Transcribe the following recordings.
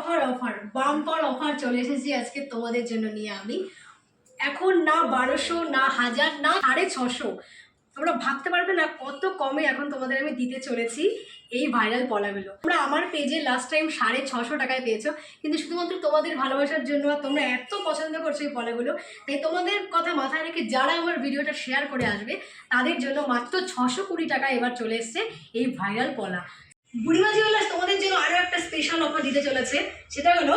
Offer offer bumper offer চলে এসেছি আজকে তোমাদের জন্য নিয়ে আমি। এখন না 1200 না 1000 না 650, তোমরা ভাবতে পারবে না কত কমে এখন তোমাদের আমি দিতে চলেছি এই ভাইরাল পলাগুলো। তোমরা আমার পেজে লাস্ট টাইম 650 টাকায় পেয়েছো, কিন্তু শুধুমাত্র তোমাদের ভালোবাসার জন্য আর তোমরা এত পছন্দ করছো এই পলাগুলো, তাই তোমাদের কথা মাথায় রেখে যারা আমার ভিডিওটা শেয়ার করে আসবে তাদের জন্য মাত্র 620 টাকায় এবার চলে এসছে এই ভাইরাল পলা। বুড়িমা জুয়েলার্স তোমাদের জন্য আরও একটা স্পেশাল অফার দিতে চলেছে। সেটা হলো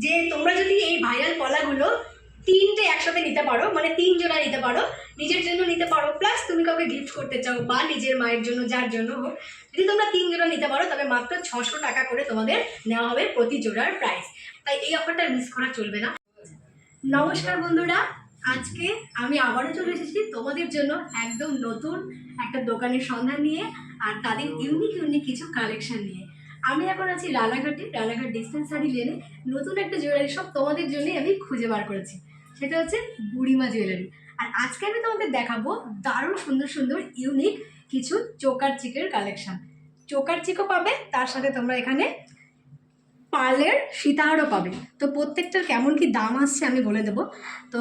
যে তোমরা যদি এই ভাইরাল পলাগুলো 3টে একসাথে নিতে পারো, মানে 3 জোড়া নিতে পারো, নিজের জন্য নিতে পারো, প্লাস তুমি কাউকে গিফট করতে চাও বা নিজের মায়ের জন্য, যার জন্য হোক, যদি তোমরা 3 জোড়া নিতে পারো তবে মাত্র 600 টাকা করে তোমাদের নেওয়া হবে প্রতি জোড়ার প্রাইস। তাই এই অফারটা মিস করা চলবে না। নমস্কার বন্ধুরা, আজকে আমি আবারও চলে এসেছি তোমাদের জন্য একদম নতুন একটা দোকানের সন্ধান নিয়ে আর তাদের ইউনিক ইউনিক কিছু কালেকশন নিয়ে। আমি এখন আছি রানাঘাটে, রানাঘাট ডিসপেন্সারি লেনে। নতুন একটা জুয়েলারি শপ তোমাদের জন্যই আমি খুঁজে বার করেছি, সেটা হচ্ছে বুড়িমা জুয়েলারি। আর আজকে আমি তোমাদের দেখাবো দারুণ সুন্দর সুন্দর ইউনিক কিছু চোকার চিকের কালেকশন। চোকার চিকও পাবে, তার সাথে তোমরা এখানে পার্লের সীতাহারও পাবে। তো প্রত্যেকটার কেমন কি দাম আসছে আমি বলে দেবো। তো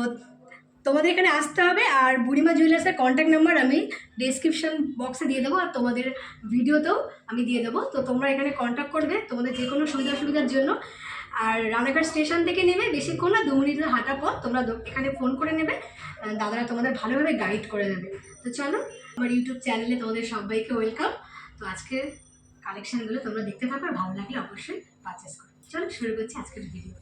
তোমাদের এখানে আসতে হবে, আর বুড়িমা জুয়েলার্সের কন্ট্যাক্ট নাম্বার আমি ডেসক্রিপশন বক্সে দিয়ে দেবো আর তোমাদের ভিডিওতেও আমি দিয়ে দেবো। তো তোমরা এখানে কন্ট্যাক্ট করবে তোমাদের যে কোনো সুবিধার জন্য। আর রানাঘাট স্টেশন থেকে নেবে, বেশিক্ষণ না 2 মিনিটের হাঁটা পথ। তোমরা এখানে ফোন করে নেবে, দাদারা তোমাদের ভালোভাবে গাইড করে দেবে। তো চলো, আমার ইউটিউব চ্যানেলে তোমাদের সবাইকে ওয়েলকাম। তো আজকের কালেকশানগুলো তোমরা দেখতে থাকো, আর ভালো লাগলে অবশ্যই পারচেস করো। চলো শুরু করছি আজকের ভিডিও।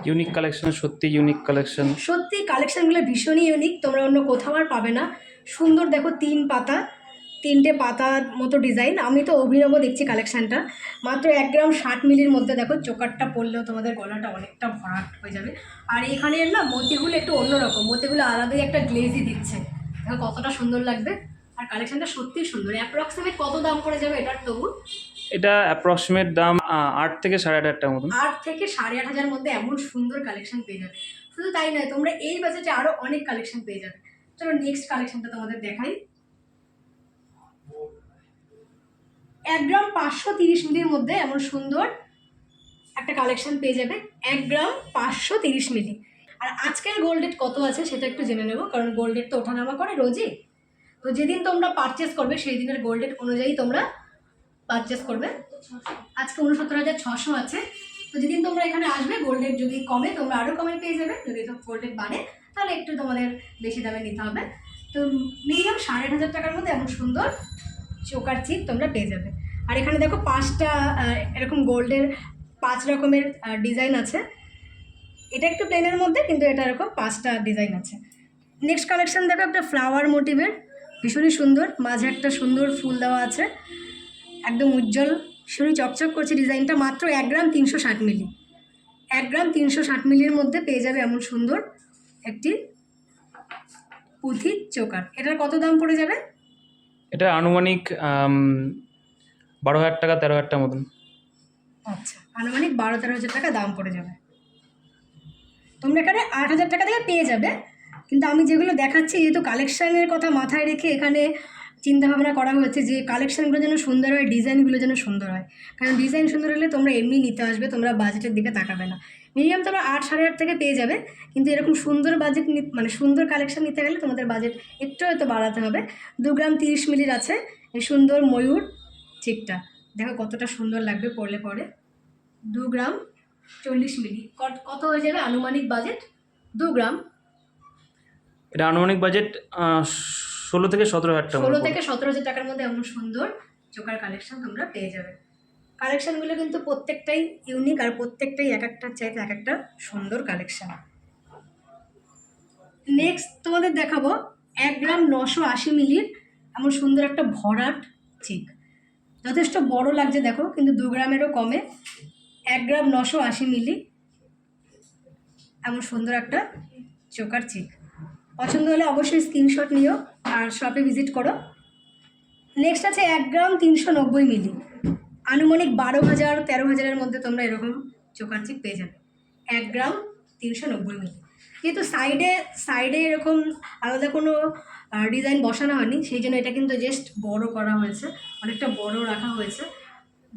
ইউনিক কালেকশন, সত্যি ইউনিক কালেকশন। সত্যি কালেকশনগুলো ভীষণই ইউনিক, তোমরা অন্য কোথাও আর পাবে না। সুন্দর দেখো, 3টে পাতার মতো ডিজাইন। আমি তো অভিনব দেখছি কালেকশানটা। মাত্র 1 গ্রাম 60 মিলির মধ্যে দেখো, চোকারটা পরলেও তোমাদের গলাটা অনেকটা ভরাট হয়ে যাবে। আর এখানে না মতিগুলো একটু অন্যরকম, মতিগুলো আলাদাই একটা গ্লেজই দিচ্ছে। দেখো কতটা সুন্দর লাগবে। আর কালেকশানটা সত্যিই সুন্দর। অ্যাপ্রক্সিমেট কত দাম পড়ে যাবে এটার তবু? এটা অ্যাপ্রক্সিমেট দাম 8 থেকে 8.5 টাকার মতন। 8 থেকে 8.5 মধ্যে এমন সুন্দর কালেকশন পেয়ে যাবে। শুধু তাই নয়, তোমরা এই বাজেটে আরো অনেক কালেকশন পেয়ে যাবে। চলো নেক্সট কালেকশনটা তোমাদের দেখাই। 1 গ্রাম 530 মিলির মধ্যে এমন সুন্দর একটা কালেকশন পেয়ে যাবে। 1 গ্রাম 530 মিলি। আর আজকের গোল্ড রেট কত আছে সেটা একটু জেনে নেবো, কারণ গোল্ড রেট তো ওঠানামা করে রোজই। তো যেদিন তোমরা পারচেস করবে সেই দিনের গোল্ড রেট অনুযায়ী তোমরা পারচেস করবে। আজকে 69,600 আছে। তো যেদিন তোমরা এখানে আসবে গোল্ড রেট যদি কমে তোমরা আরও কমে পেয়ে যাবে, যদি গোল্ড রেট বাড়ে তাহলে একটু তোমাদের বেশি দামে নিতে হবে। তো মিনিমাম 8,500 টাকার মধ্যে এমন সুন্দর চোকার চিপ তোমরা পেয়ে যাবে। আর এখানে দেখো 5টা এরকম গোল্ডের 5 রকমের ডিজাইন আছে। এটা একটু প্লেনের মধ্যে, কিন্তু এটা এরকম 5টা ডিজাইন আছে। নেক্সট কালেকশন দেখো, একটা ফ্লাওয়ার মোটিভের, ভীষণই সুন্দর। মাঝে একটা সুন্দর ফুল দেওয়া আছে, একদম উজ্জ্বল ভীষণই চকচক করছে ডিজাইনটা। মাত্র 1 গ্রাম 360 মিলি। 1 গ্রাম 360 মিলির মধ্যে পেয়ে যাবে এমন সুন্দর একটি পুঁথি চোকার। এটার কত দাম পড়ে যাবে? এটা আনুমানিক 12,000 টাকা 13,000 টাকার মতন। আচ্ছা, আনুমানিক 12-13 হাজার টাকা দাম পড়ে যাবে। তোমরা এখানে 8,000 টাকা থেকে পেয়ে যাবে। কিন্তু আমি যেগুলো দেখাচ্ছি, যেহেতু কালেকশানের কথা মাথায় রেখে এখানে চিন্তাভাবনা করা হয়েছে যে কালেকশানগুলো যেন সুন্দর হয়, ডিজাইনগুলো যেন সুন্দর হয়। কারণ ডিজাইন সুন্দর হলে তোমরা এমনি নিতে আসবে, তোমরা বাজেটের দিকে তাকাবে না। মিনিমাম তোমরা 8-8.5 থেকে পেয়ে যাবে। কিন্তু এরকম সুন্দর বাজেট মানে সুন্দর কালেকশান নিতে গেলে তোমাদের বাজেট একটু হয়তো বাড়াতে হবে। 2 গ্রাম 30 মিলির আছে এই সুন্দর ময়ূর চিকটা। দেখো কতটা সুন্দর লাগবে পরলে পরে। 2 গ্রাম 40 মিলি। কত হয়ে যাবে আনুমানিক বাজেট? 2 গ্রাম। এটা আনুমানিক বাজেট 16 থেকে 17,000 টাকা। 16 থেকে 17,000 টাকার মধ্যে এমন সুন্দর চোকার কালেকশন তোমরা পেয়ে যাবে। কালেকশানগুলো কিন্তু প্রত্যেকটাই ইউনিক, আর প্রত্যেকটাই এক একটার চাইতে এক একটা সুন্দর কালেকশান। নেক্সট তোমাদের দেখাবো 1 গ্রাম 980 মিলির এমন সুন্দর একটা ভরাট চিক। যথেষ্ট বড় লাগছে দেখো, কিন্তু 2 গ্রামেরও কমে। 1 গ্রাম 980 মিলি এমন সুন্দর একটা চোকার চিক। পছন্দ হলে অবশ্যই স্ক্রিনশট নিও আর শপে ভিজিট করো। নেক্সট আছে 1 গ্রাম 390 মিলি। আনুমানিক 12,000-13,000-এর মধ্যে তোমরা এরকম চোকার চিপ পেয়ে যাবে। 1 গ্রাম 390 মিলি। কিন্তু সাইডে এরকম আলাদা কোনো ডিজাইন বসানো হয়নি, সেই জন্য এটা কিন্তু জাস্ট বড় করা হয়েছে, অনেকটা বড় রাখা হয়েছে।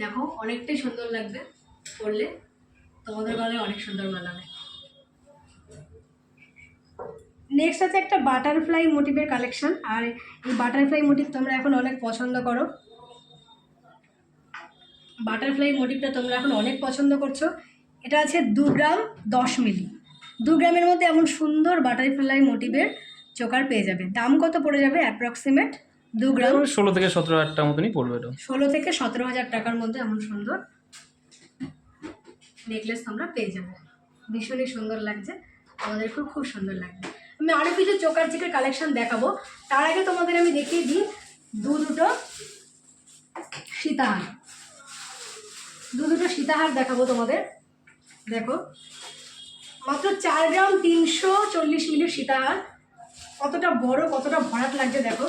দেখো অনেকটাই সুন্দর লাগবে পরলে, তোমাদের গলায় অনেক সুন্দর মানাবে। নেক্সট আছে একটা বাটারফ্লাই মোটিভের কালেকশন। আর এই বাটারফ্লাই মোটিভ তোমরা এখন অনেক পছন্দ করো, বাটারফ্লাই মোটিভটা তোমরা এখন অনেক পছন্দ করছো। এটা আছে 2 গ্রাম 10 মিলি। 2 গ্রামের মধ্যে এমন সুন্দর বাটারফ্লাই মোটিভের চোকার পেয়ে যাবে। দাম কত পড়ে যাবে অ্যাপ্রক্সিমেট? 2 গ্রাম 16 থেকে 17 হাজার টাকা মতনই পড়বে এটা। 16 থেকে 17,000 টাকার মধ্যে এমন সুন্দর নেকলেস তোমরা পেয়ে যাবে। ভীষণই সুন্দর লাগছে, আমাদের খুব খুব সুন্দর লাগবে। আমি আরও কিছু চোকার চিকের কালেকশন দেখাবো, তার আগে তোমাদের আমি দেখিয়ে দিই দুটো সীতাহার। দুটো সীতাহার দেখাবো তোমাদের। দেখো মাত্র 4 গ্রাম 340 মিলির সীতাহার, কতটা বড় কতটা ভরাট লাগছে দেখো।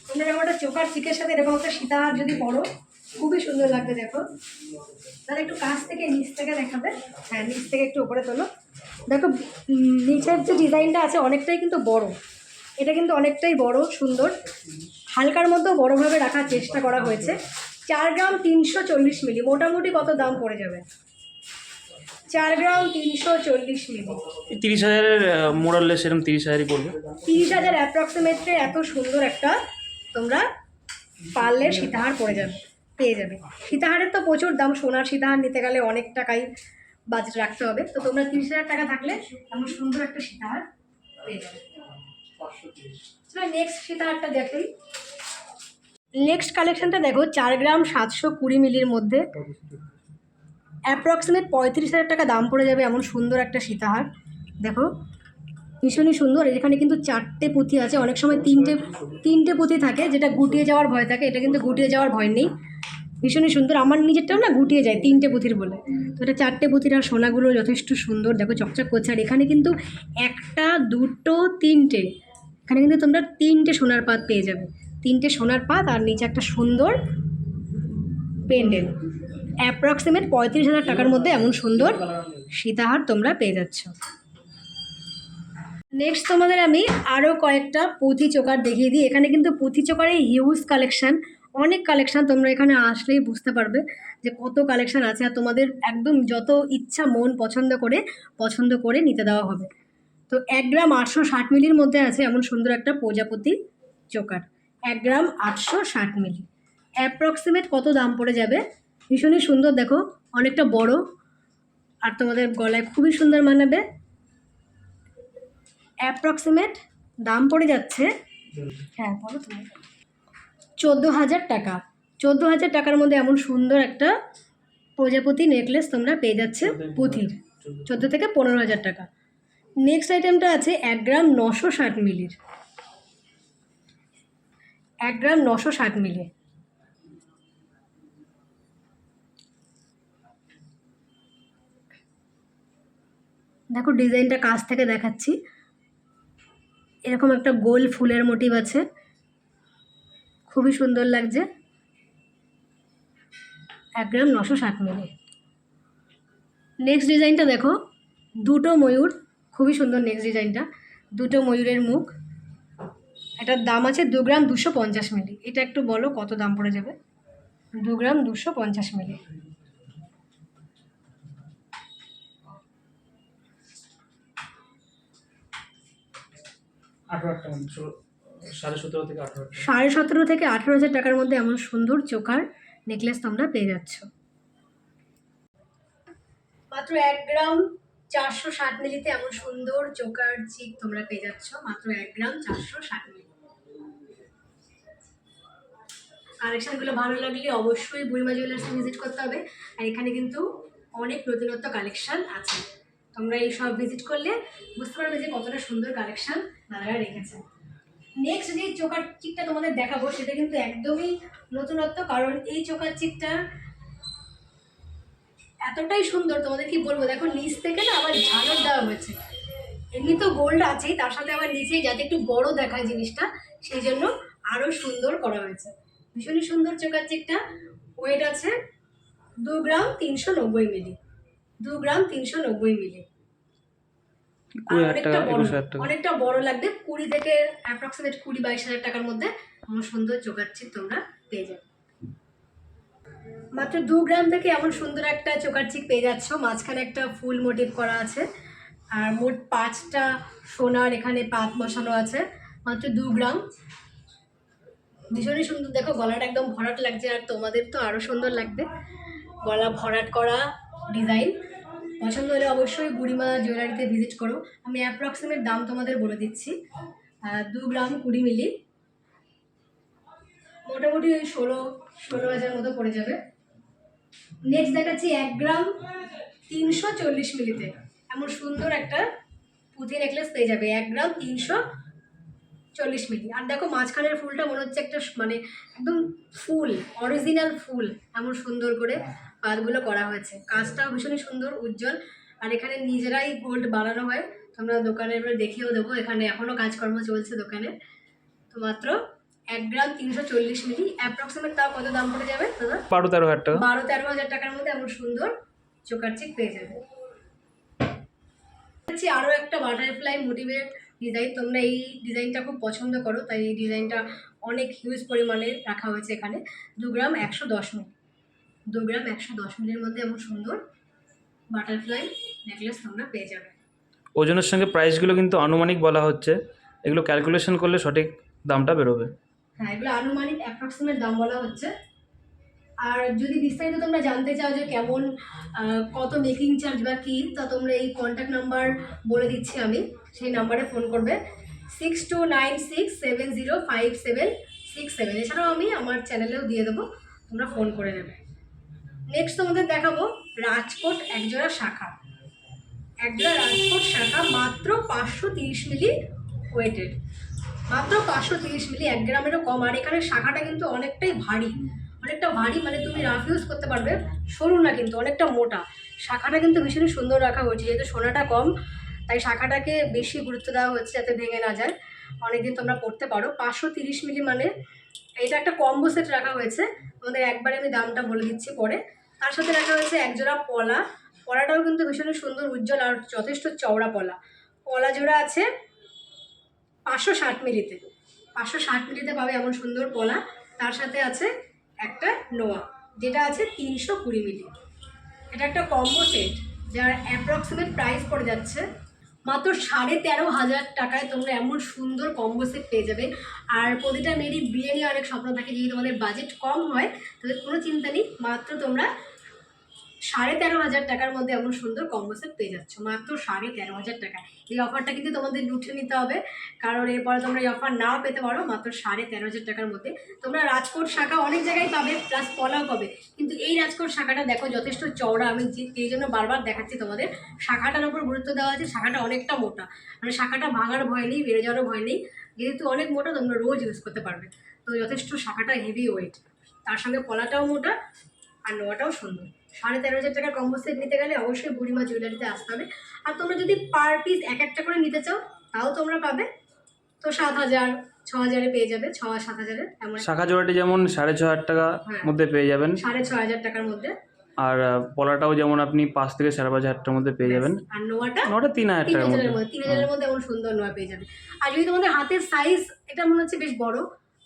তোমরা এরকম একটা চোকার চিকের সাথে এরকম একটা সীতাহার যদি পরো, খুবই সুন্দর লাগবে। দেখো তাহলে একটু কাছ থেকে নিচ থেকে দেখাবে, হ্যাঁ নিচ থেকে একটু উপরে তোলো। দেখো নিচের যে ডিজাইনটা আছে অনেকটাই কিন্তু বড়, এটা কিন্তু অনেকটাই বড় সুন্দর, হালকার মধ্যেও বড়োভাবে রাখার চেষ্টা করা হয়েছে। 4 গ্রাম 340 মিলি, মোটামুটি কত দাম পড়ে যাবে? 4 গ্রাম 340 মিলি 30,000-এর মোরাললে সেরকম 30,000-ই পড়বে। 30,000 অ্যাপ্রক্সিমেটলি এত সুন্দর একটা তোমরা পার্লের সীতাহার পেয়ে যাবে। সীতাহারের তো প্রচুর দাম, সোনার সীতাহার নিতে গেলে অনেক টাকাই বাজেট রাখতে হবে, তো তোমরা 30,000 টাকা থাকলে এমন সুন্দর একটা সীতাহার পেয়ে যাবে। নেক্সট সীতাহারটা দেখেই, নেক্সট কালেকশনটা দেখো 4 গ্রাম 720 মিলির মধ্যে অ্যাপ্রক্সিমেট 35,000 টাকা দাম পড়ে যাবে এমন সুন্দর একটা সীতাহার। দেখো ভীষণই সুন্দর, এখানে কিন্তু 4টে পুঁথি আছে, অনেক সময় তিনটে পুঁথি থাকে যেটা গুটিয়ে যাওয়ার ভয় থাকে, এটা কিন্তু গুটিয়ে যাওয়ার ভয় নেই, ভীষণই সুন্দর। আমার নিজেরটাও না গুটিয়ে যায় 3টে পুঁথির বলে, তো এটা 4টে পুঁথির। আর সোনাগুলো যথেষ্ট সুন্দর, দেখো চকচক করছে। আর এখানে কিন্তু 1টা 2টো 3টে, এখানে কিন্তু তোমরা 3টে সোনার পাত পেয়ে যাবে, 3টে সোনার পাত আর নিচে একটা সুন্দর পেন্ডেল। অ্যাপ্রক্সিমেট 35,000 টাকার মধ্যে এমন সুন্দর সীতাহার তোমরা পেয়ে যাচ্ছ। নেক্সট তোমাদের আমি আরও কয়েকটা পুঁথি চোকার দেখিয়ে দিই। এখানে কিন্তু পুঁথি চোকারের হিউজ কালেকশান, অনেক কালেকশান, তোমরা এখানে আসলেই বুঝতে পারবে যে কত কালেকশান আছে। আর তোমাদের একদম যত ইচ্ছা মন পছন্দ করে নিতে দেওয়া হবে। তো 1 গ্রাম 860 মিলির মধ্যে আছে এমন সুন্দর একটা প্রজাপতি চোকার, 1 গ্রাম 860 মিলি। অ্যাপ্রক্সিমেট কত দাম পড়ে যাবে? ভীষণই সুন্দর, দেখো অনেকটা বড় আর তোমাদের গলায় খুবই সুন্দর মানাবে। অ্যাপ্রক্সিমেট দাম পড়ে যাচ্ছে, হ্যাঁ বলো তুমি, 14,000 টাকা। 14,000 টাকার মধ্যে এমন সুন্দর একটা প্রজাপতি নেকলেস তোমরা পেয়ে যাচ্ছে পুঁথির, 14 থেকে 15,000 টাকা। নেক্সট আইটেমটা আছে 1 গ্রাম 960 মিলির, 1 গ্রাম 960 মিলি। দেখো ডিজাইনটা কাছ থেকে দেখাচ্ছি, এরকম একটা গোল ফুলের মোটিভ আছে, খুবই সুন্দর লাগছে। 1 গ্রাম 960 মিলি। নেক্সট ডিজাইনটা দেখো, দুটো ময়ূর, খুবই সুন্দর নেক্সট ডিজাইনটা, দুটো ময়ূরের মুখ। এটার দাম আছে 2 গ্রাম 250 মিলি। এটা একটু বলো কত দাম পড়ে যাবে? 2 গ্রাম 250 মিলি। সাড়ে 17 থেকে 18। 17.5 থেকে 18,000 টাকার মধ্যে এমন সুন্দর চোকার নেকলেস তোমরা পেয়ে যাচ্ছ। মাত্র 1 গ্রাম 460 মিলিতে এমন সুন্দর চোকার চিক তোমরা পেয়ে যাচ্ছ, মাত্র 1 গ্রাম 460 মিলি। কালেকশানগুলো ভালো লাগলে অবশ্যই বুড়িমা জুয়েলার্সে ভিজিট করতে হবে। আর এখানে কিন্তু অনেক নতুনত্ব কালেকশান আছে, তোমরা এই সব ভিজিট করলে বুঝতে পারবে যে কতটা সুন্দর কালেকশান দাদারা রেখেছে। নেক্সট যে চোকার চিকটা তোমাদের দেখাবো সেটা কিন্তু একদমই নতুনত্ব, কারণ এই চোকার চিকটা এতটাই সুন্দর তোমাদের কি বলবো। দেখো নিচ থেকে না আবার ঝালর দেওয়া হয়েছে, এমনি তো গোল্ড আছেই, তার সাথে আবার নিচে যাতে একটু বড় দেখায় জিনিসটা, সেই জন্য আরও সুন্দর করা হয়েছে। ভীষণই সুন্দর চোকার চিকটা। ওয়েট আছে 2 গ্রাম 390 মিলি, 2 গ্রাম 390 মিলি। 20,000 অনেকটা টাকা, বড়, 21,000 টাকা। অনেকটা বড় লাগবে। 20 থেকে অ্যাপ্রক্সিমেট 20-22 হাজার টাকার মধ্যে এমন সুন্দর চোকার চিপ তোমরা পেয়ে যাবে। মাত্র 2 গ্রাম থেকে এমন সুন্দর একটা চোকার চিক পেয়ে যাচ্ছ। মাঝখানে একটা ফুল মোটিভ করা আছে, আর মোট 5টা সোনার এখানে পাত বসানো আছে। মাত্র 2 গ্রাম, ভীষণই সুন্দর। দেখো গলাটা একদম ভরাট লাগছে, আর তোমাদের তো আরও সুন্দর লাগবে। গলা ভরাট করা ডিজাইন। পছন্দ হলে অবশ্যই বুড়িমা জুয়েলারিতে ভিজিট করো। আমি অ্যাপ্রক্সিমেট দাম তোমাদের বলে দিচ্ছি। 2 গ্রাম 20 মিলি, মোটামুটি ওই 16,000 মতো পড়ে যাবে। নেক্সট দেখাচ্ছি 1 গ্রাম 340 মিলিতে এমন সুন্দর একটা পুঁথি নেকলেস পেয়ে যাবে। 1 গ্রাম 340 মিলি। আর দেখো মাঝখানের ফুলটা মনে হচ্ছে একটা মানে একদম ফুল, অরিজিনাল ফুল, এমন সুন্দর করে পাতগুলো করা হয়েছে। কাজটাও ভীষণই সুন্দর, উজ্জ্বল। আর এখানে নিজেরাই গোল্ড বানানো হয়, তোমরা দোকানে এবার দেখিয়েও দেবো। এখানে এখনও কাজকর্ম চলছে দোকানে। তো মাত্র 1 গ্রাম 340 মিলি, অ্যাপ্রক্সিমেট তাও কত দাম পড়ে যাবে দাদা? 12-13 হাজার টাকা। 12-13 হাজার টাকার মধ্যে এমন সুন্দর চোকার চিক পেয়ে যাবে। আরও একটা বাটারফ্লাই মোটিভের ডিজাইন। তোমরা এই ডিজাইনটা খুব পছন্দ করো, তাই এই ডিজাইনটা অনেক হিউজ পরিমাণে রাখা হয়েছে এখানে। 2 গ্রাম 110 মিলি, 2 গ্রাম 110 মিলির মধ্যে এমন সুন্দর বাটারফ্লাই নেকলেস তোমরা পেয়ে যাবে। ওজনের সঙ্গে প্রাইসগুলো কিন্তু আনুমানিক বলা হচ্ছে, এগুলো ক্যালকুলেশন করলে সঠিক দামটা বেরোবে। হ্যাঁ, এগুলো আনুমানিক অ্যাপ্রক্সিমেট দাম বলা হচ্ছে। আর যদি বিস্তারিত তোমরা জানতে চাও যে কেমন কত মেকিং চার্জ বা কী, তা তোমরা এই কন্ট্যাক্ট নাম্বার বলে দিচ্ছি আমি, সেই নাম্বারে ফোন করবে 6296705767। এছাড়াও আমি আমার চ্যানেলেও দিয়ে দেবো, তোমরা ফোন করে নেবে। নেক্সট তোমাদের দেখাবো রাজকোট একজোড়া শাখা। একজোড়া রাজকোট শাখা মাত্র 530 মিলি ওয়েটেড, মাত্র 530 মিলি, 1 গ্রামেরও কম। আর এখানে শাখাটা কিন্তু অনেকটাই ভারী, অনেকটা ভারী, মানে তুমি রাফ ইউজ করতে পারবে। সরু না কিন্তু, অনেকটা মোটা। শাখাটা কিন্তু ভীষণই সুন্দর রাখা হয়েছে, যেহেতু সোনাটা কম তাই শাখাটাকে বেশি গুরুত্ব দেওয়া হচ্ছে যাতে ভেঙে না যায়, অনেকদিন তোমরা পড়তে পারো। 530 মিলি মানে এটা একটা কম্বো সেট রাখা হয়েছে তোমাদের। একবারে আমি দামটা বলে দিচ্ছি পরে। তার সাথে রাখা হয়েছে একজোড়া পলা। পলাটাও কিন্তু ভীষণই সুন্দর, উজ্জ্বল, আর যথেষ্ট চওড়া পলা। পলা জোড়া আছে 560 মিলিতে, 560 মিলিতে পাবে এমন সুন্দর পলা। তার সাথে আছে একটা নোয়া, যেটা আছে 320 মিলি। এটা একটা কম্বো সেট, যার অ্যাপ্রক্সিমেট প্রাইস পড়ে যাচ্ছে মাত্র 13,500 টাকায়। তোমরা এমন সুন্দর কম্বো সেট পেয়ে যাবে। আর প্রতিটা মেয়েরই বিয়ে নিয়ে অনেক স্বপ্ন থাকে, যদি তোমাদের বাজেট কম হয় তাহলে কোনো চিন্তা নেই, মাত্র তোমরা 13,500 টাকার মধ্যে এমন সুন্দর কম্বো সেট পেয়ে যাচ্ছ, মাত্র 13,500 টাকায়। এই অফারটা কিন্তু তোমাদের লুটে নিতে হবে, কারণ এরপরে তোমরা এই অফার নাও পেতে পারো। মাত্র 13,500 টাকার মধ্যে তোমরা রাজকোট শাখা অনেক জায়গায় পাবে, প্লাস পলাও পাবে, কিন্তু এই রাজকোট শাখাটা দেখো যথেষ্ট চওড়া। আমি এই জন্য বারবার দেখাচ্ছি তোমাদের, শাখাটার উপর গুরুত্ব দেওয়া আছে। শাখাটা অনেকটা মোটা, মানে শাখাটা ভাঙার ভয় নেই, বেড়ে যাওয়ারও ভয় নেই, যেহেতু অনেক মোটা তোমরা রোজ ইউজ করতে পারবে। তো যথেষ্ট শাখাটা হেভি ওয়েট, তার সঙ্গে পলাটাও মোটা আর নোয়াটাও সুন্দর। 13,500 টাকার কম্বো সেট নিতে গেলে অবশ্যই বুড়িমা জুয়েলারিতে আসতে হবে। আর তোমরা যদি পার পিস এক একটা করে নিতে চাও তাও তোমরা পাবে। তো 7,000 6,000-এ পেয়ে যাবে, 6-7,000-এর এমন। শাখা জোড়াটি যেমন 6,500 টাকার মধ্যে পেয়ে যাবেন, 6,500 টাকার মধ্যে। আর পলাটাও যেমন আপনি 5 থেকে 5,500 টাকার মধ্যে পেয়ে যাবেন। আর নোয়াটা 3,000 টাকার মধ্যে, 3,000-এর মধ্যে এমন সুন্দর নোয়া পেয়ে যাবে। আর যদি তোমাদের হাতের সাইজ, এটা মনে হচ্ছে বেশ বড়,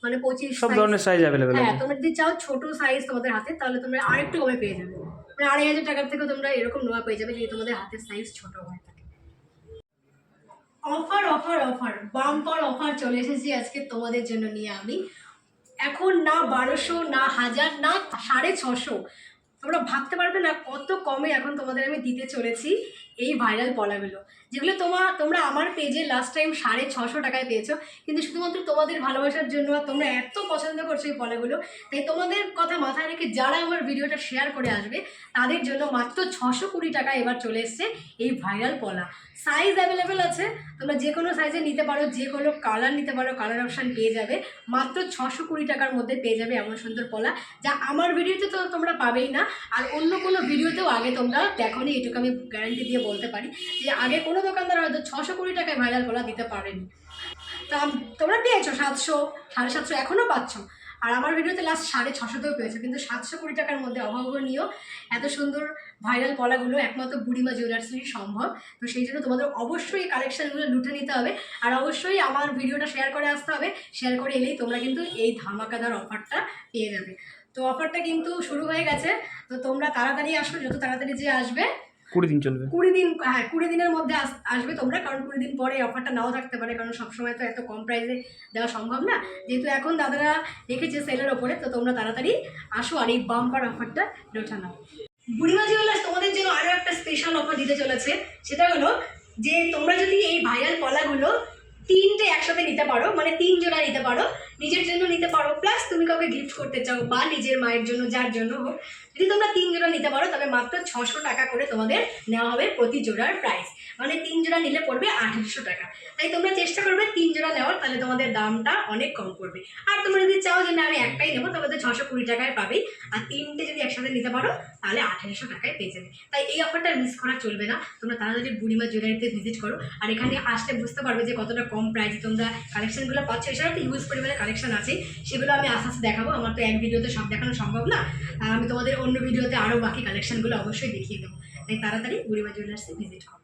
মানে 25 সব ধরনের সাইজ অ্যাভেলেবেল হ্যাঁ, আছে। তোমরা যদি চাও ছোট সাইজ তোমাদের হাতে, তাহলে তোমরা আরেকটু কমে পেয়ে যাবে, মানে 2,500 টাকার থেকে তোমরা এরকম নোয়া পেয়ে যাবে, যদি তোমাদের হাতের সাইজ ছোট হয় থাকে। Offer offer offer, bumper offer চলে এসেছি আজকে তোমাদের জন্য নিয়ে আমি। এখন না 1200, না 1000, না 650, তোমরা ভাবতে পারবে না কত কমে এখন তোমাদের আমি দিতে চলেছি এই ভাইরাল পলাগুলো, যেগুলো তোমরা আমার পেজে লাস্ট টাইম 650 টাকায় পেয়েছো। কিন্তু শুধুমাত্র তোমাদের ভালোবাসার জন্য, আর তোমরা এত পছন্দ করছো এই পলাগুলো, তাই তোমাদের কথা মাথায় রেখে যারা আমার ভিডিওটা শেয়ার করে আসবে তাদের জন্য মাত্র 620 টাকায় এবার চলে এসছে এই ভাইরাল পলা। সাইজ অ্যাভেলেবেল আছে, তোমরা যে কোনো সাইজে নিতে পারো, যে কোনো কালার নিতে পারো, কালার অপশান পেয়ে যাবে। মাত্র 620 টাকার মধ্যে পেয়ে যাবে এমন সুন্দর পলা, যা আমার ভিডিওতে তো তোমরা পাবেই না, আর অন্য কোনো ভিডিওতেও আগে তোমরা দেখোনি, এটুকু আমি গ্যারান্টি দিয়ে বলতে পারি যে আগে কোনো দোকানদার হয়তো 620 টাকায় ভাইরাল পলা দিতে পারেনি। তা তোমরা পেয়েছো 700, 750, এখনও পাচ্ছ। আর আমার ভিডিওতে লাস্ট 650-তেও পেয়েছো, কিন্তু 720 টাকার মধ্যে অভাবনীয় এত সুন্দর ভাইরাল পলাগুলো একমাত্র বুড়িমা জুয়েলার্সেরই সম্ভব। তো সেই জন্য তোমাদের অবশ্যই এই কালেকশনগুলো লুটে নিতে হবে, আর অবশ্যই আমার ভিডিওটা শেয়ার করে আসতে হবে। শেয়ার করে এলেই তোমরা কিন্তু এই ধামাকাদার অফারটা পেয়ে যাবে। তো অফারটা কিন্তু শুরু হয়ে গেছে, তো তোমরা তাড়াতাড়ি আসো, যত তাড়াতাড়ি যে আসবে। 20 দিন চলবে। 20 দিন, হ্যাঁ 20 দিনের মধ্যে আসবে তোমরা, কারণ 20 দিন পরে অফারটা নাও থাকতে পারে, কারণ সবসময় তো এত কম প্রাইসে দেওয়া সম্ভব না। যেহেতু এখন দাদারা রেখেছে সেলের ওপরে, তো তোমরা তাড়াতাড়ি আসো আর এই বাম্পার অফারটা লোটা নাও। বুড়িমা জুয়েলার্স তোমাদের জন্য আরও একটা স্পেশাল অফার দিতে চলেছে। সেটা হলো যে তোমরা যদি এই ভাইরাল পলাগুলো 3টে একসাথে নিতে পারো, মানে 3 জোড়া নিতে পারো, নিজের জন্য নিতে পারো, প্লাস তুমি কাউকে গিফট করতে চাও বা নিজের মায়ের জন্য, যার জন্য হোক, যদি তোমরা 3 জোড়া নিতে পারো তবে মাত্র 600 টাকা করে তোমাদের নেওয়া হবে প্রতি জোড়ার প্রাইস, মানে 3 জোড়া নিলে পড়বে 1800 টাকা। তাই তোমরা চেষ্টা করবে 3 জোড়া নেওয়ার, তাহলে তোমাদের দামটা অনেক কম পড়বে। আর তোমরা যদি চাও যে না আমি একটাই নেবো, তবে তো 620 টাকায় পাবেই, আর 3টে যদি একসাথে নিতে পারো তাহলে 1800 টাকায় পেয়ে যাবে। তাই এই অফারটা মিস করা চলবে না, তোমরা তাড়াতাড়ি বুড়িমা জুয়েলারিতে ভিজিট করো, আর এখানে আসলে বুঝতে পারবে যে কতটা কম প্রাইসে তোমরা কালেকশনগুলো পাচ্ছ। এছাড়াও তো ইউজ পরিমাণে কালেকশন আছে, সেগুলো আমি আস্তে আস্তে দেখাবো। আমার তো এক ভিডিওতে সব দেখানো সম্ভব না, আমি তোমাদের অন্য ভিডিওতে আরও বাকি কালেকশনগুলো অবশ্যই দেখিয়ে দেবো। তাই তাড়াতাড়ি বুড়িমা জুয়েলার্সে ভিজিট করো।